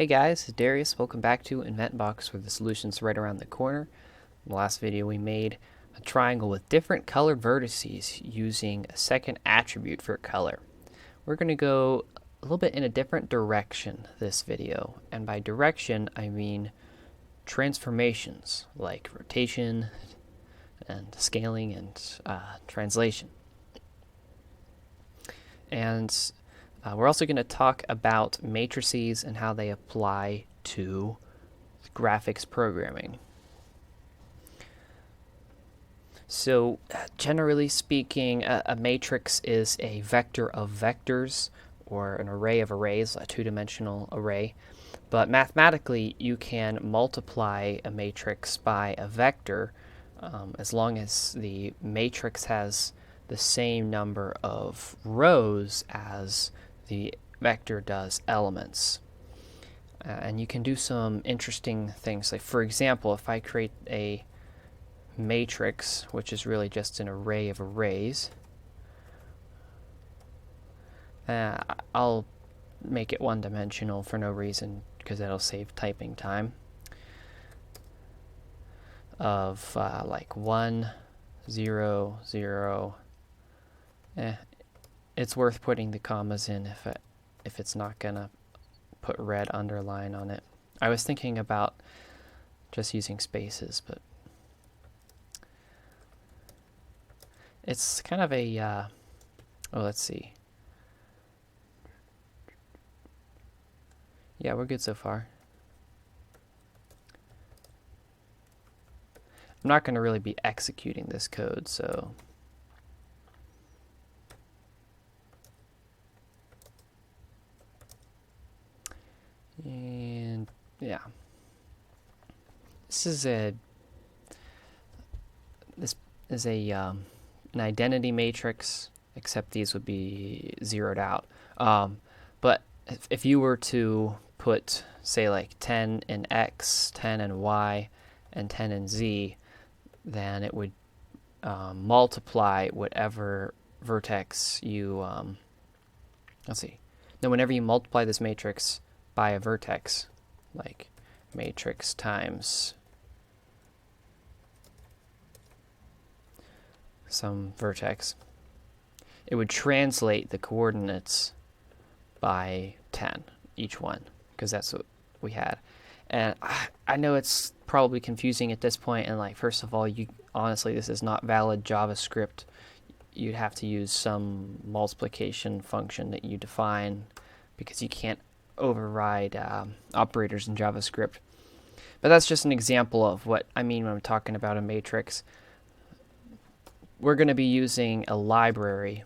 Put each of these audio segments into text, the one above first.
Hey guys, it's Darius. Welcome back to InventBox, where the solution's right around the corner. In the last video we made a triangle with different colored vertices using a second attribute for color. We're going to go a little bit in a different direction this video, and by direction I mean transformations like rotation and scaling and translation. And we're also going to talk about matrices and how they apply to graphics programming. So generally speaking, a matrix is a vector of vectors or an array of arrays, a two-dimensional array. But mathematically, you can multiply a matrix by a vector as long as the matrix has the same number of rows as the vector does elements. And you can do some interesting things. Like, for example, if I create a matrix, which is really just an array of arrays, I'll make it one-dimensional for no reason because that'll save typing time, of like 1, 0, 0. It's worth putting the commas in if it's not gonna put red underline on it. I was thinking about just using spaces, but it's kind of a oh, let's see. Yeah, we're good so far. I'm not going to really be executing this code, so and yeah, this is an identity matrix, except these would be zeroed out. But if you were to put, say, like 10 in X, 10 in Y, and 10 in Z, then it would multiply whatever vertex you, let's see. Now, whenever you multiply this matrix by a vertex, like matrix times some vertex, it would translate the coordinates by 10, each one, because that's what we had. And I know it's probably confusing at this point, and like, first of all, honestly, this is not valid JavaScript. You'd have to use some multiplication function that you define, because you can't override operators in JavaScript. But that's just an example of what I mean when I'm talking about a matrix. We're going to be using a library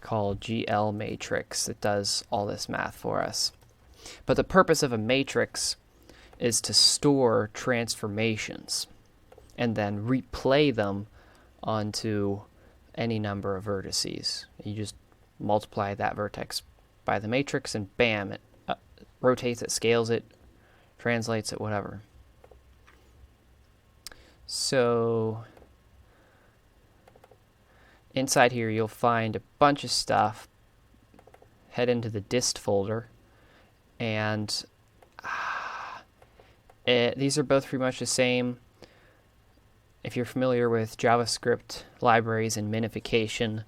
called GLMatrix that does all this math for us. But the purpose of a matrix is to store transformations and then replay them onto any number of vertices. You just multiply that vertex by the matrix and bam, it rotates it, scales it, translates it, whatever. So inside here you'll find a bunch of stuff. Head into the dist folder, and these are both pretty much the same. If you're familiar with JavaScript libraries and minification,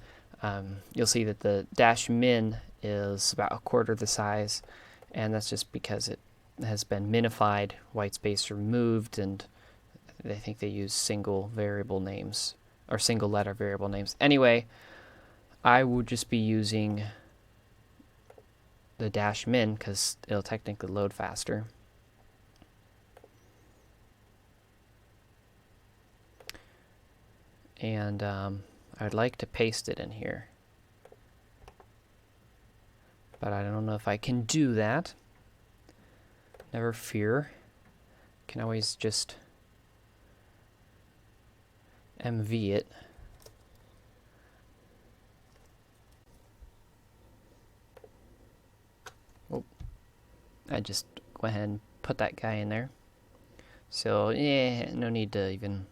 you'll see that the -min is about a quarter the size, and that's just because it has been minified, white space removed, and I think they use single variable names or single letter variable names. Anyway, I would just be using the -min because it'll technically load faster. And I'd like to paste it in here, but I don't know if I can do that. Never fear. Can always just MV it. Oh, I just go ahead and put that guy in there. So yeah, no need to even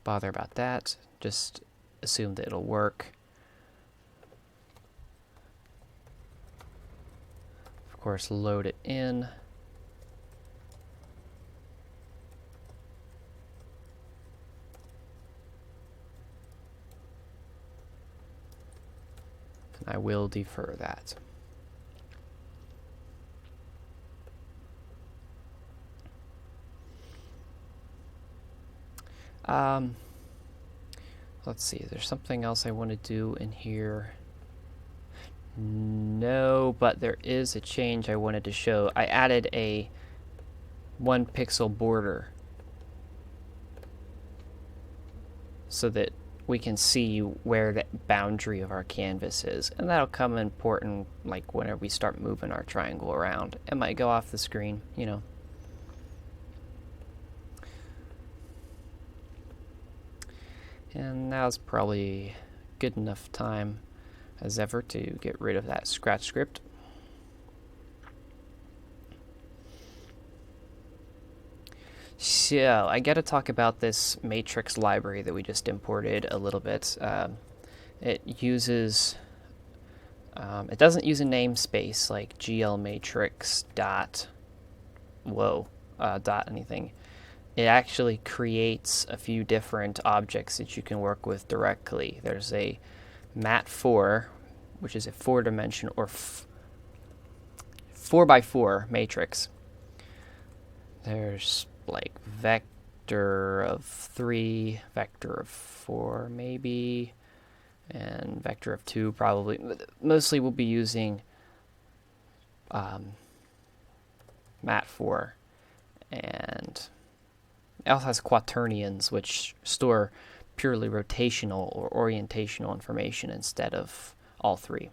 bother about that. Just assume that it'll work. Of course, load it in. And I will defer that. Let's see, is there something else I want to do in here? No, but there is a change I wanted to show. I added a 1 pixel border so that we can see where the boundary of our canvas is. And that'll come important like whenever we start moving our triangle around. It might go off the screen, you know. And now's probably good enough time as ever to get rid of that scratch script. So I got to talk about this matrix library that we just imported a little bit. It uses, it doesn't use a namespace like GLMatrix dot anything. It actually creates a few different objects that you can work with directly. There's a mat4, which is a 4-dimensional or 4x4 matrix. There's like vector of 3, vector of 4 maybe, and vector of 2 probably. Mostly we'll be using mat4, and it also has quaternions, which store purely rotational or orientational information instead of all 3.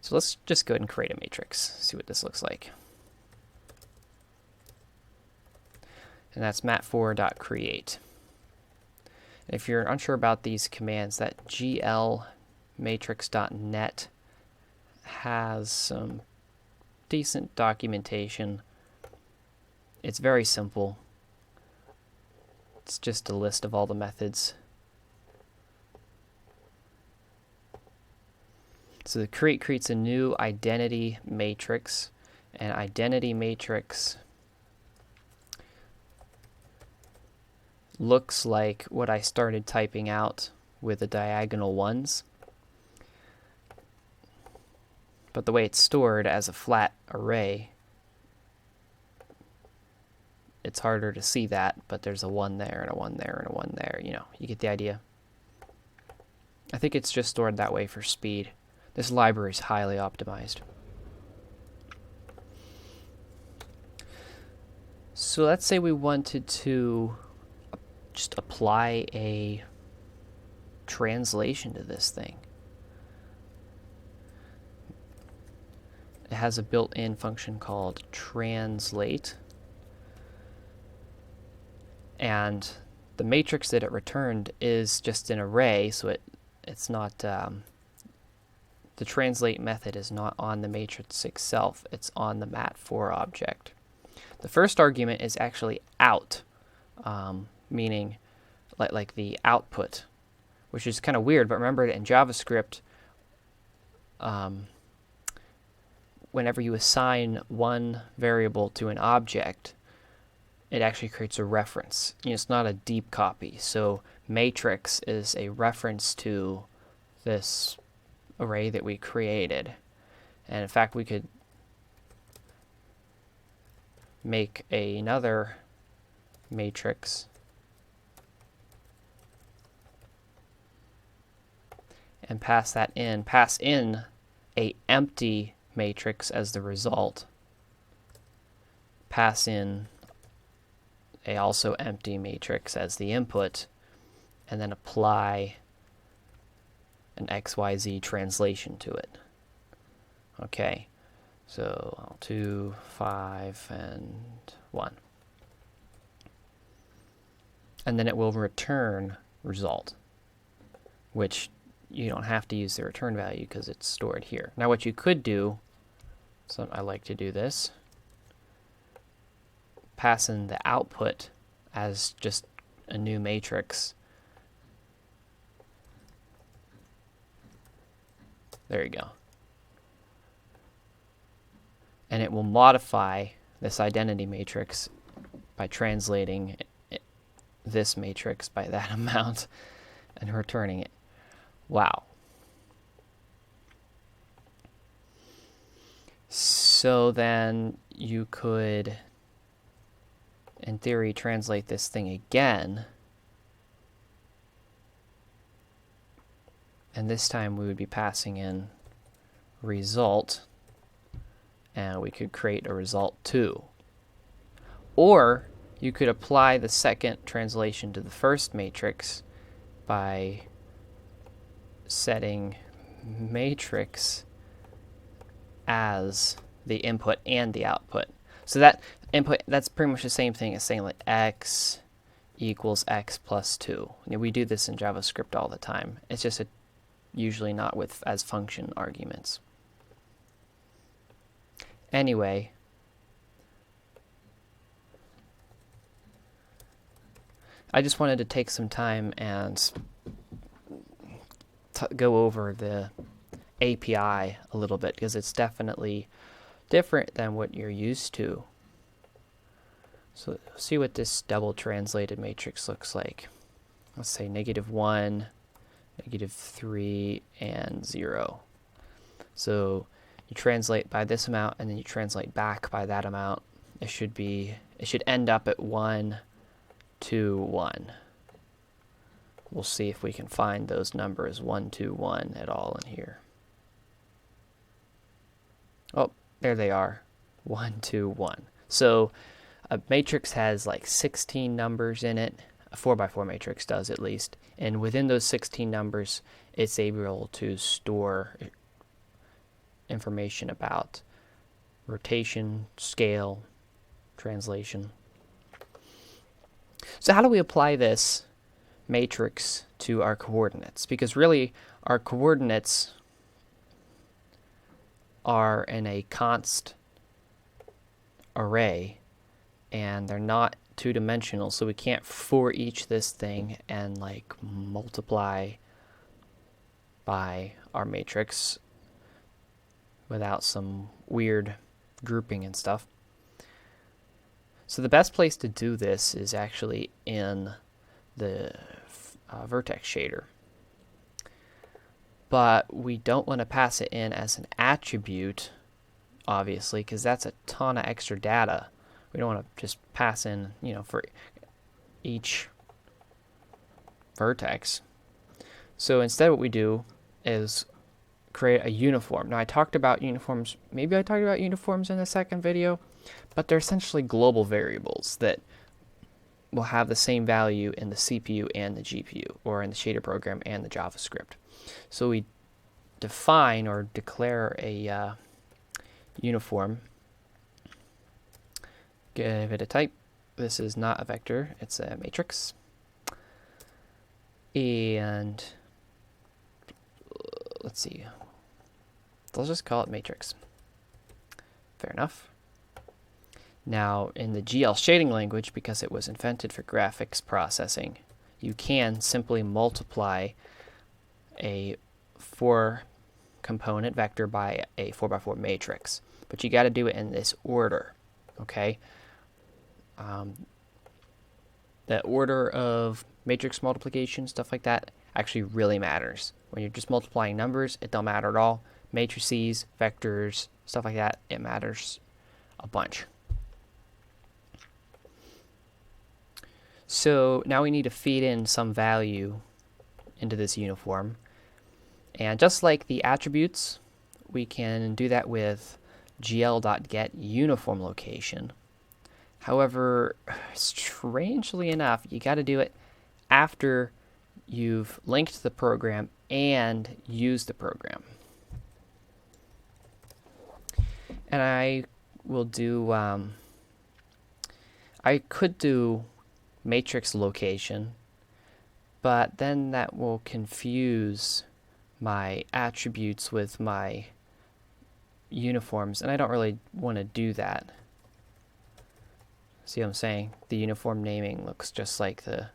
So let's just go ahead and create a matrix, see what this looks like. And that's mat4.create. And if you're unsure about these commands, that GLMatrix.net has some decent documentation. It's very simple. It's just a list of all the methods. So the create creates a new identity matrix, and identity matrix looks like what I started typing out with the diagonal ones. But the way it's stored as a flat array, it's harder to see that, but there's a 1 there and a 1 there and a 1 there. You know, you get the idea. I think it's just stored that way for speed. This library is highly optimized. So let's say we wanted to just apply a translation to this thing. It has a built-in function called translate. And the matrix that it returned is just an array, so it's not, the translate method is not on the matrix itself, it's on the mat4 object. The first argument is actually out, meaning like the output, which is kind of weird, but remember that in JavaScript, whenever you assign one variable to an object, it actually creates a reference. You know, it's not a deep copy. So matrix is a reference to this array that we created. And in fact, we could make another matrix and pass that in. Pass in a empty matrix as the result. Pass in a also empty matrix as the input, and then apply an XYZ translation to it. Okay, so 2, 5, and 1. And then it will return result, which you don't have to use the return value because it's stored here. Now what you could do, so I like to do this, pass in the output as just a new matrix. There you go. and it will modify this identity matrix by translating this matrix by that amount and returning it. Wow. So then you could, in theory, translate this thing again. And this time we would be passing in result, and we could create a result 2. Or you could apply the second translation to the first matrix by setting matrix as the input and the output. So that input, that's pretty much the same thing as saying like x equals x plus 2. We do this in JavaScript all the time. It's just usually not with as function arguments. Anyway, I just wanted to take some time and go over the API a little bit, because it's definitely different than what you're used to. So see what this double translated matrix looks like. Let's say -1, -3, and 0. So you translate by this amount, and then you translate back by that amount. It should end up at 1, 2, 1. We'll see if we can find those numbers 1, 2, 1 at all in here. Oh, there they are. 1, 2, 1. So a matrix has like 16 numbers in it. A 4x4 matrix does, at least. And within those 16 numbers, it's able to store information about rotation, scale, translation. So how do we apply this matrix to our coordinates? Because really, our coordinates are in a const array, and they're not two-dimensional, so we can't for each this thing and like multiply by our matrix without some weird grouping and stuff. So the best place to do this is actually in the vertex shader. But we don't want to pass it in as an attribute, obviously, because that's a ton of extra data. We don't want to just pass in, for each vertex. So instead what we do is create a uniform. Now I talked about uniforms, maybe I talked about uniforms in the second video, but they're essentially global variables that will have the same value in the CPU and the GPU, or in the shader program and the JavaScript. So we define or declare a uniform, give it a type. This is not a vector, it's a matrix. And let's see, let's just call it matrix. Fair enough. Now in the GL shading language, because it was invented for graphics processing, you can simply multiply a 4-component vector by a 4x4 matrix, but you got to do it in this order, okay? The order of matrix multiplication, stuff like that, actually really matters. When you're just multiplying numbers, it don't matter at all. Matrices, vectors, stuff like that, it matters a bunch. So now we need to feed in some value into this uniform. And just like the attributes, we can do that with gl.getUniformLocation. However, strangely enough, you got to do it after you've linked the program and used the program. And I will do, I could do matrix location, but then that will confuse my attributes with my uniforms, and I don't really want to do that. See what I'm saying? The uniform naming looks just like the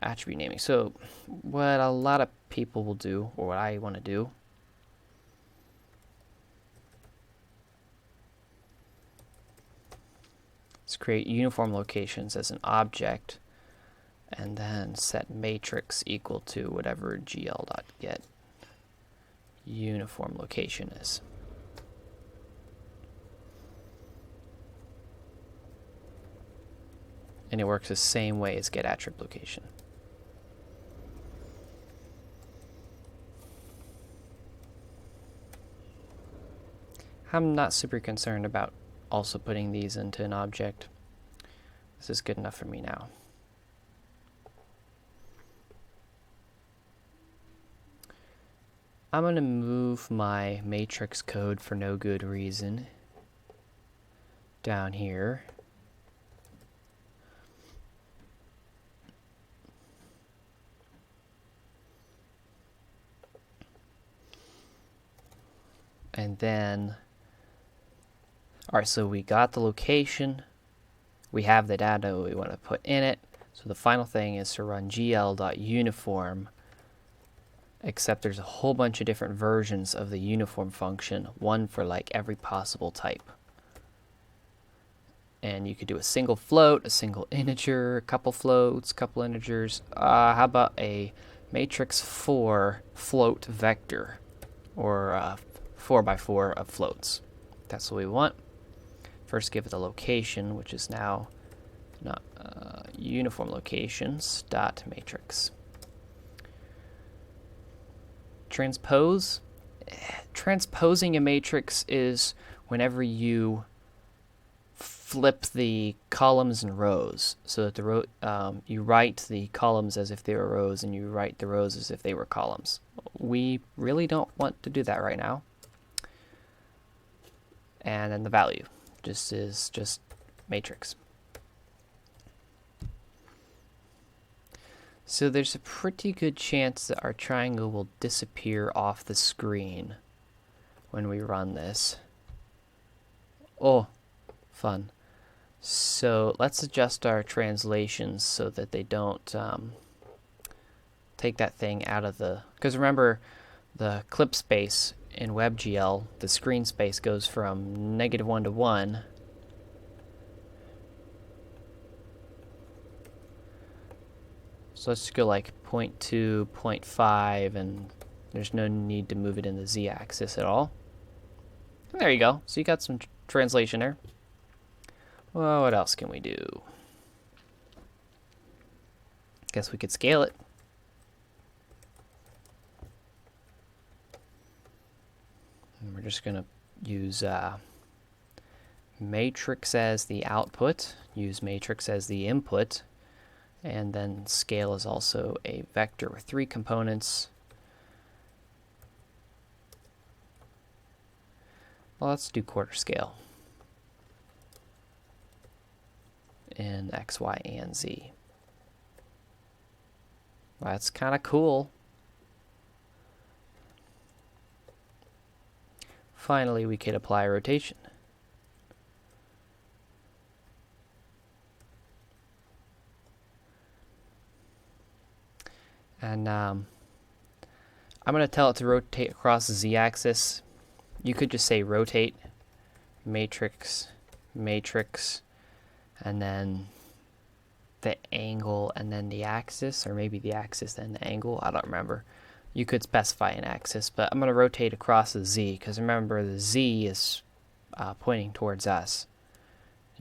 attribute naming. So what a lot of people will do, or what I want to do, create uniform locations as an object, and then set matrix equal to whatever gl.get uniform location is. And it works the same way as getAttrib location. I'm not super concerned about also putting these into an object. This is good enough for me now. I'm going to move my matrix code for no good reason down here. And then, all right, so we got the location. We have the data we want to put in it. So the final thing is to run gl.uniform, except there's a whole bunch of different versions of the uniform function, one for like every possible type. And you could do a single float, a single integer, a couple floats, a couple integers. How about a matrix 4 float vector, or 4x4 of floats? That's what we want. First, give it the location, which is now not uniform locations dot matrix. Transpose. Transposing a matrix is whenever you flip the columns and rows, so that the you write the columns as if they were rows, and you write the rows as if they were columns. We really don't want to do that right now. And then the value is just matrix. So there's a pretty good chance that our triangle will disappear off the screen when we run this. Oh, fun. So let's adjust our translations so that they don't take that thing out of the... Because remember, the clip space in WebGL, the screen space goes from -1 to 1. So let's go like 0.2, 0.5, and there's no need to move it in the z-axis at all. And there you go. So you got some translation there. Well, what else can we do? Guess we could scale it. And we're just going to use matrix as the output, use matrix as the input, and then scale is also a vector with 3 components. Well, let's do quarter scale in X, Y, and Z. Well, that's kind of cool. Finally, we could apply rotation. And I'm going to tell it to rotate across the z-axis. You could just say rotate, matrix, matrix, and then the angle, and then the axis, or maybe the axis, then the angle. I don't remember. You could specify an axis, but I'm going to rotate across the z, because remember the z is pointing towards us.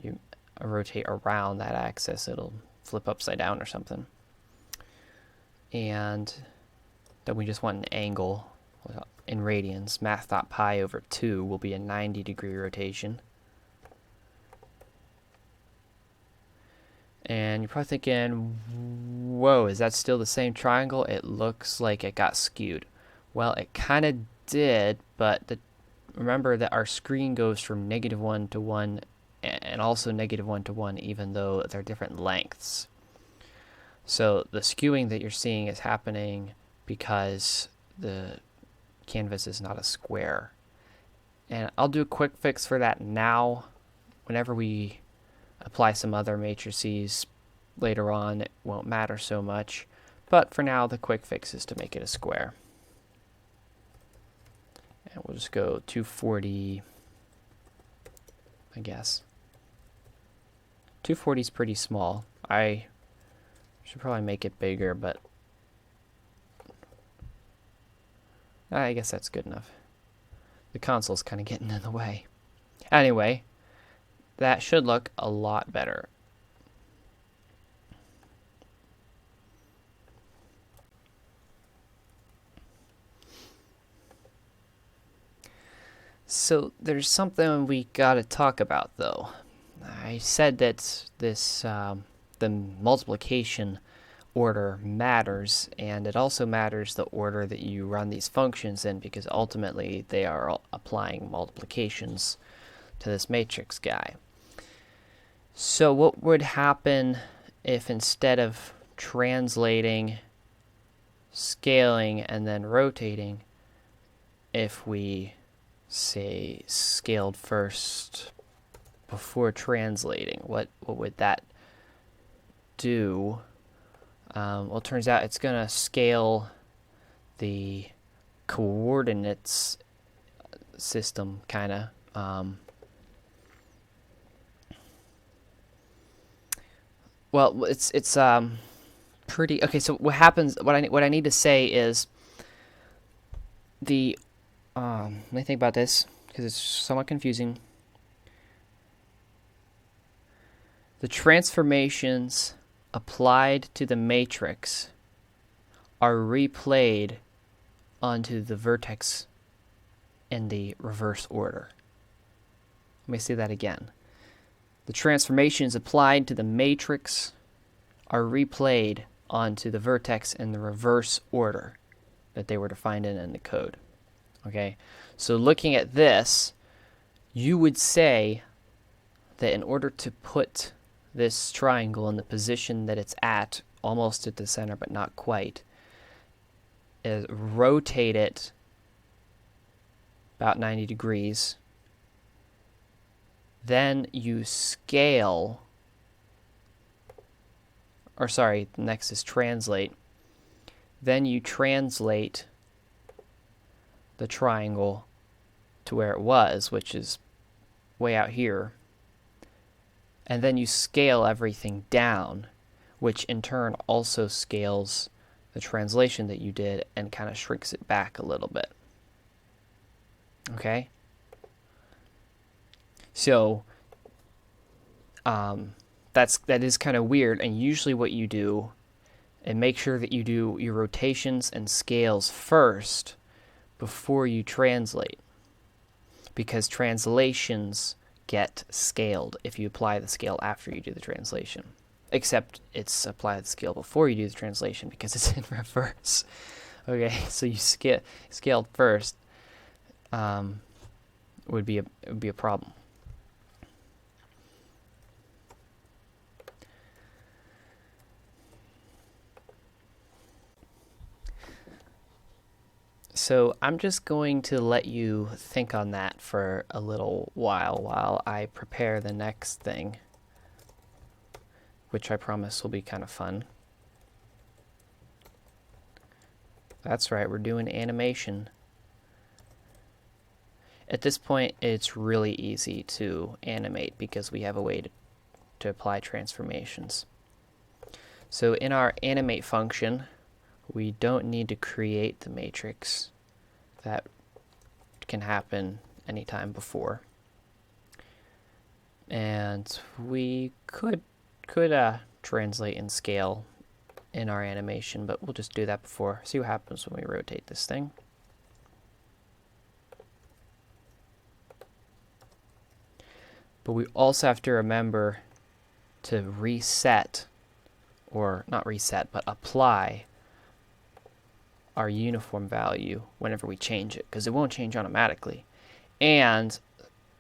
You rotate around that axis, it'll flip upside down or something. And then we just want an angle in radians. Math.pi over 2 will be a 90-degree rotation. And you're probably thinking, whoa, is that still the same triangle? It looks like it got skewed. Well, it kind of did, but remember that our screen goes from -1 to 1 and also -1 to 1, even though they're different lengths. So the skewing that you're seeing is happening because the canvas is not a square. And I'll do a quick fix for that now. Whenever we apply some other matrices later on, it won't matter so much. But for now, the quick fix is to make it a square. And we'll just go 240, I guess. 240 is pretty small. I should probably make it bigger, but I guess that's good enough. The console's kind of getting in the way. Anyway, that should look a lot better. So there's something we gotta talk about, though. I said that this the multiplication order matters, and it also matters the order that you run these functions in, because ultimately they are applying multiplications to this matrix guy. So what would happen if instead of translating, scaling, and then rotating, if we say scaled first before translating? What would that do? Well, it turns out it's going to scale the coordinates system, kind of. Well, it's pretty okay. So what happens? What I need to say is the let me think about this because it's somewhat confusing. The transformations applied to the matrix are replayed onto the vertex in the reverse order. Let me say that again. The transformations applied to the matrix are replayed onto the vertex in the reverse order that they were defined in the code. Okay, so looking at this, you would say that in order to put this triangle in the position that it's at, almost at the center but not quite, is rotate it about 90 degrees. Then you scale, or sorry, next is translate. Then you translate the triangle to where it was, which is way out here. And then you scale everything down, which in turn also scales the translation that you did and kind of shrinks it back a little bit. Okay? So that is kind of weird, and usually what you do, and make sure that you do your rotations and scales first before you translate, because translations get scaled if you apply the scale after you do the translation. Except it's apply the scale before you do the translation because it's in reverse. Okay, so you scaled first would be a problem. So I'm just going to let you think on that for a little while I prepare the next thing, which I promise will be kind of fun. That's right, we're doing animation. At this point, it's really easy to animate because we have a way to apply transformations. So in our animate function, we don't need to create the matrix. That can happen anytime before. And we could translate and scale in our animation, but we'll just do that before. See what happens when we rotate this thing. But we also have to remember to reset, or not reset, but apply our uniform value whenever we change it, because it won't change automatically. And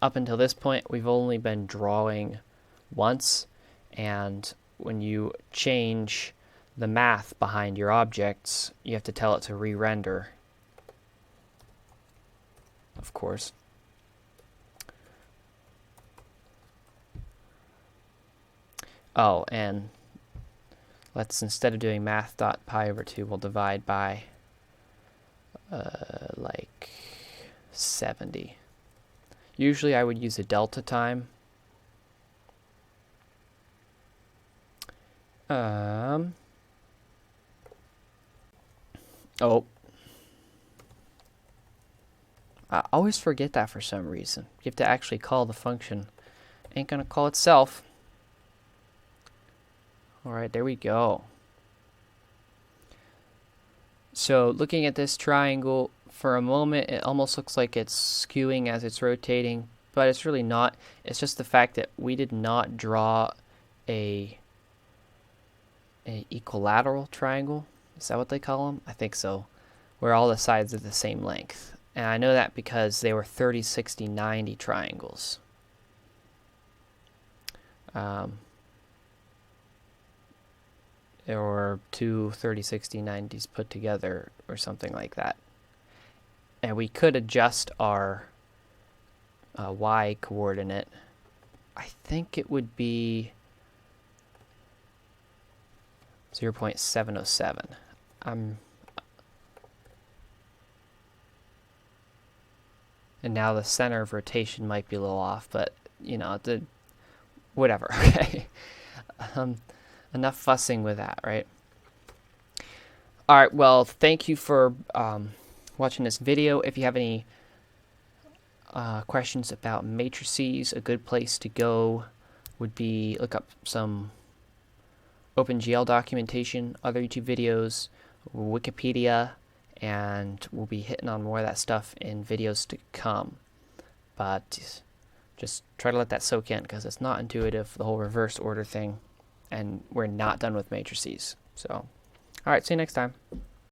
up until this point, we've only been drawing once, and when you change the math behind your objects, you have to tell it to re-render, of course. Oh, and let's, instead of doing math.pi/2, we'll divide by like 70. Usually I would use a delta time. Oh, I always forget that for some reason. You have to actually call the function. Ain't gonna call itself. Alright, there we go. So looking at this triangle, for a moment it almost looks like it's skewing as it's rotating, but it's really not. It's just the fact that we did not draw a equilateral triangle. Is that what they call them? I think so. Where all the sides are the same length. And I know that because they were 30, 60, 90 triangles. Or two 30, 60, 90s put together or something like that. And we could adjust our y coordinate. I think it would be 0.707. And now the center of rotation might be a little off, but you know, whatever. Okay. Enough fussing with that, right? All right. Well, thank you for watching this video. If you have any questions about matrices, a good place to go would be look up some OpenGL documentation, other YouTube videos, Wikipedia, and we'll be hitting on more of that stuff in videos to come. But just try to let that soak in because it's not intuitive, the whole reverse order thing, and we're not done with matrices. So, all right, see you next time.